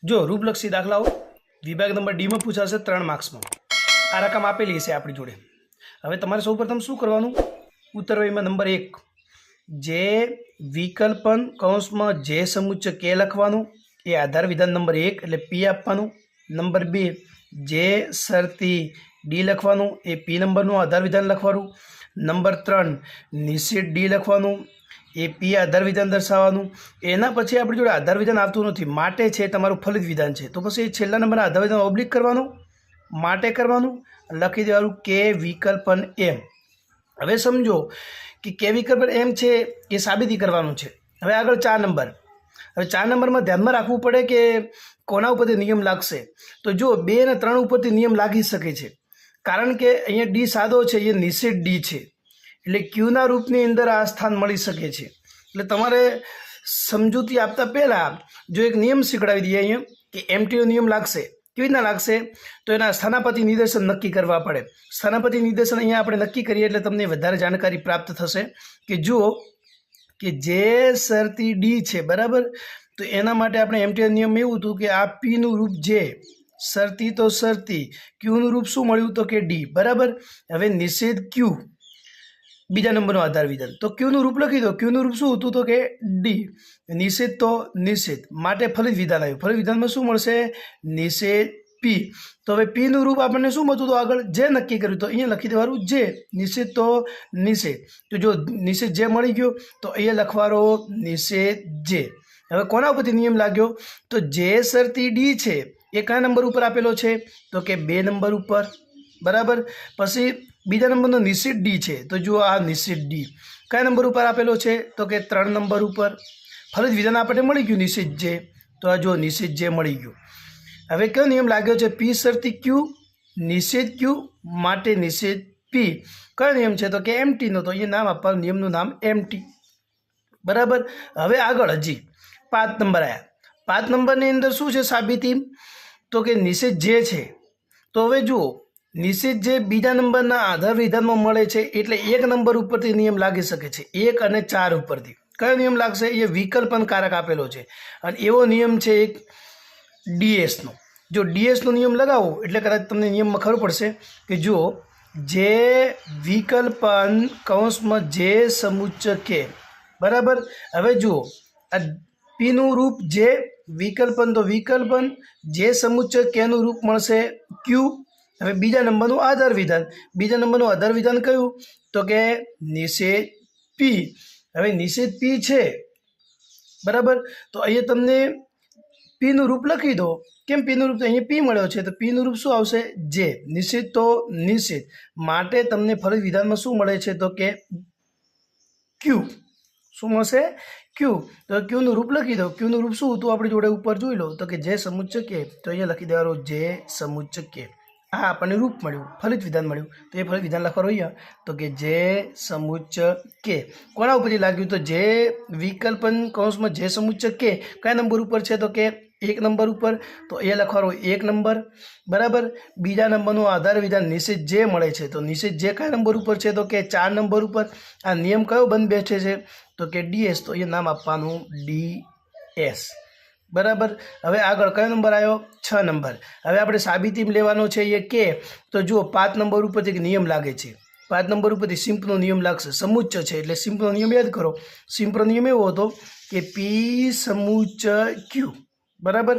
જો રૂપલક્ષી દાખલાઓ વિભાગ નંબર ડી માં પૂછાશે 3 માર્ક્સમાં। આ રકમ આપેલી છે આપણી જોડે। હવે તમારે સૌપ્રથમ શું કરવાનું, ઉત્તરવયમાં નંબર 1 જે વિકલ્પન કૌંસમાં જે સમુચ્ચય કે લખવાનું, એ આધાર વિધાન નંબર 1 એટલે પી આપવાનું। નંબર 2 જે શરતી ડી લખવાનું, એ પી નંબરનું આધાર વિધાન લખવાનું। નંબર 3 નિશ્ચિત ડી લખવાનું, એ પી આધાર વિધાન દર્શાવવાનું। એના પછી આપણી જોડે આધાર વિધાન આવતું નથી, માટે છે તમારું ફલિત વિધાન છે, તો પછી છેલ્લા નંબરના આધાર વિધાન ઓબ્લિક કરવાનું, માટે કરવાનું, લખી દેવાનું કે વિકલ્પન એમ। હવે સમજો કે કે વિકલ્પન એમ છે એ સાબિતી કરવાનું છે। હવે આગળ 4 નંબર। હવે 4 નંબરમાં ધ્યાનમાં રાખવું પડે કે કોના ઉપરથી નિયમ લાગશે। તો જો 2 અને 3 ઉપરથી નિયમ લાગી શકે છે, કારણ કે અહીંયા ડી સાદો છે, એ નિશ્ચિત ડી છે, એટલે ક્યુના રૂપની અંદર આ સ્થાન મળી શકે છે। એટલે તમારે સમજૂતી આપતા પહેલાં જો એક નિયમ શીખવાડી દઈએ અહીંયા કે એમટીનો નિયમ લાગશે, કેવી રીતના લાગશે, તો એના સ્થાનાપતિ નિર્દેશન નક્કી કરવા પડે। સ્થાનાપતિ નિર્દેશન અહીંયા આપણે નક્કી કરીએ એટલે તમને વધારે જાણકારી પ્રાપ્ત થશે કે જુઓ કે જે શરતી ડી છે બરાબર, તો એના માટે આપણે એમટીનો નિયમ એવું હતું કે આ પીનું રૂપ જે, શરતી તો શરતી, ક્યુનું રૂપ શું મળ્યું તો કે ડી બરાબર। હવે નિષેધ ક્યુ બીજા નંબરનો આધાર વિધાન, તો ક્યુનું રૂપ લખી દો। ક્યુનું રૂપ શું હતું તો કે ડી, નિષેધ તો નિષેધ, માટે ફલિત વિધાન આવ્યું। ફલિત વિધાનમાં શું મળશે, નિષેધ પી। તો હવે પીનું રૂપ આપણને શું મળતું હતું આગળ, જે નક્કી કર્યું, તો અહીંયા લખી દેવાનું જે, નિષેધ તો નિષેધ, તો જો નિષેધ જે મળી ગયો તો અહીંયા લખવાનો નિષેધ જે। હવે કોના ઉપરથી નિયમ લાગ્યો, તો જે શરતી ડી છે એ કયા નંબર ઉપર આપેલો છે તો કે 2 નંબર ઉપર બરાબર। પછી બીજા નંબરનો નિશ્ચિત ડી છે, તો જુઓ આ નિશ્ચિત ડી કયા નંબર ઉપર આપેલો છે તો કે 3 નંબર ઉપર। ફલિત વિધાન આપણને મળી ગયું નિશ્ચિત જે, તો આ જો નિશ્ચિત જે મળી ગયું। હવે કયો નિયમ લાગ્યો છે, પી શરતી ક્યુ, નિષેધ ક્યુ, માટે નિષેધ પી। કયો નિયમ છે તો કે એમટીનો, તો અહીંયા નામ આપવાનું, નિયમનું નામ એમટી બરાબર। હવે આગળ હજી 5 નંબર આવ્યા। 5 નંબરની અંદર શું છે સાબિતી, તો કે નિષેધ જે છે, તો હવે જુઓ નિષેધ જે બીજા નંબરના આધાર વિધાનમાં મળે છે, એટલે 1 નંબર ઉપરથી નિયમ લાગી શકે છે, 1 અને 4 ઉપરથી। કયો નિયમ લાગશે, એ વિકલ્પન કારક આપેલો છે, અને એવો નિયમ છે એક ડીએસનો। જો ડીએસનો નિયમ લગાવો એટલે કદાચ તમને નિયમમાં ખબર પડશે કે જો જે વિકલ્પન કૌંસમાં જે સમુચ્ચય કે બરાબર। હવે જુઓ આ પીનું રૂપ જે, વિકલ્પન તો વિકલ્પન, જે સમુચ્ચય કેનું રૂપ મળશે ક્યુ। હવે બીજા નંબરનું આધાર વિધાન, બીજા નંબરનું આધાર વિધાન કયું તો કે નિષેધ પી। હવે નિષેધ પી છે બરાબર, તો અહીંયા તમને પીનું રૂપ લખી દો। કેમ પીનું રૂપ, અહીંયા પી મળ્યો છે, તો પીનું રૂપ શું આવશે જે, નિષેધ તો નિષેધ, માટે તમને ફલિત વિધાનમાં શું મળે છે તો કે ક્યુ, શું મળશે ક્યુ। તો ક્યુનું રૂપ લખી દો। ક્યુનું રૂપ શું હતું આપણી જોડે ઉપર જોઈ લો તો કે જે સમુચ્ચય કે, તો અહીંયા લખી દેવાનું જે સમુચ્ચય કે। આ આપણને રૂપ મળ્યું, ફલિત વિધાન મળ્યું, તો એ ફલિત વિધાન લખવાનું અહીંયા તો કે જે સમુચ્ચય કે કોના ઉપરથી લાગ્યું, તો જે વિકલ્પન કૌંસમાં જે સમુચ્ચય કે કયા નંબર ઉપર છે તો કે 1 નંબર ઉપર, તો એ લખવાનું 1 નંબર બરાબર। બીજા નંબરનું આધાર વિધાન નિષેધ જે મળે છે, તો નિષેધ જે કયા નંબર ઉપર છે તો કે 4 નંબર ઉપર। આ નિયમ કયો બંધ બેઠે છે તો કે ડીએસ, તો એ નામ આપવાનું ડીએસ બરાબર। હવે આગળ કયો નંબર આવ્યો, 6 નંબર। હવે આપણે સાબિતી લેવાનો છે એ કે, તો જુઓ 5 નંબર ઉપરથી એક નિયમ લાગે છે, 5 નંબર ઉપરથી સિમ્પનો નિયમ લાગશે, સમુચ્ચય છે એટલે સિમ્પનો નિયમ યાદ કરો। સિમ્પનો નિયમ એવો હતો કે પી સમુચ્ચય ક્યુ બરાબર।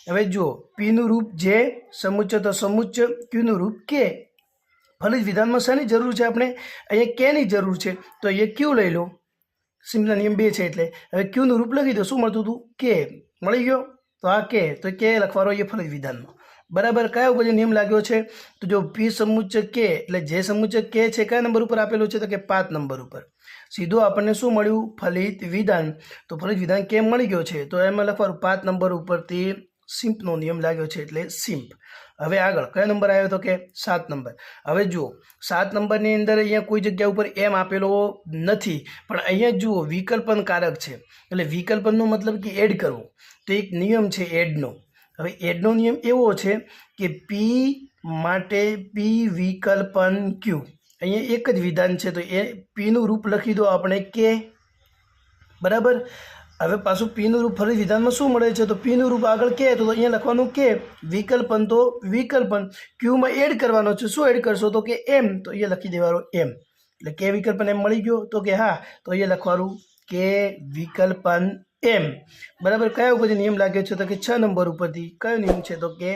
હવે જુઓ પીનું રૂપ જે, સમુચ્ચય તો સમુચ્ચય, ક્યુનું રૂપ કે। ફલિત વિધાનમાં શાની જરૂર છે, આપણે અહીંયા કેની જરૂર છે, તો એ ક્યુ લઈ લો, સિમ્પલના નિયમ 2 છે એટલે। હવે ક્યુનું રૂપ લખી દો, શું મળતું હતું કે, મળી ગયો, તો આ કે, તો કે લખવાનો એ ફલિત વિધાનમાં બરાબર। કયા ઉપર નિયમ લાગ્યો છે, તો જો પી સમુચ્ચય કે, એટલે જે સમુચ્ચય કે છે કયા નંબર ઉપર આપેલું છે તો કે 5 નંબર ઉપર। સીધું આપણને શું મળ્યું ફલિત વિધાન, તો ફલિત વિધાન કેમ મળી ગયો છે, તો એમાં લખવાનું 5 નંબર ઉપરથી સિમ્પનો નિયમ લાગ્યો છે એટલે સિમ્પ। હવે આગળ કયો નંબર આવ્યો તો કે 7 નંબર। હવે જુઓ 7 નંબરની અંદર અહીંયા કોઈ જગ્યા ઉપર એમ આપેલો નથી, પણ અહીંયા જુઓ વિકલ્પન કારક છે, એટલે વિકલ્પનનો મતલબ કે એડ કરવો, તો એક નિયમ છે એડનો। હવે એડનો નિયમ એવો છે કે પી માટે પી વિકલ્પન ક્યુ, અહીંયા એક જ વિધાન છે, તો એ પીનું રૂપ લખી દો આપણે કે બરાબર। હવે પાછું પીનું રૂપ ફરી વિધાનમાં શું મળે છે? તો પીનું રૂપ આગળ કે તો અહીંયા લખવાનું કે વિકલ્પન, તો વિકલ્પન ક્યુમાં એડ કરવાનો છે. શું એડ કરશો? તો કે એમ, તો અહીંયા લખી દેવાનું એમ. એટલે કે વિકલ્પન એમ મળી ગયો? તો કે હા. તો અહીંયા લખવાનું કે વિકલ્પન એમ. બરાબર. કયા ઉપરથી નિયમ લાગ્યો છે? તો કે 6 નંબર ઉપરથી. કયો નિયમ છે? તો કે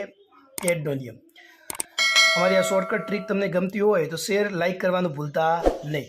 એડનો નિયમ. અમારી આ શોર્ટકટ ટ્રીક તમને ગમતી હોય તો શેર, લાઇક કરવાનું ભૂલતા નહીં.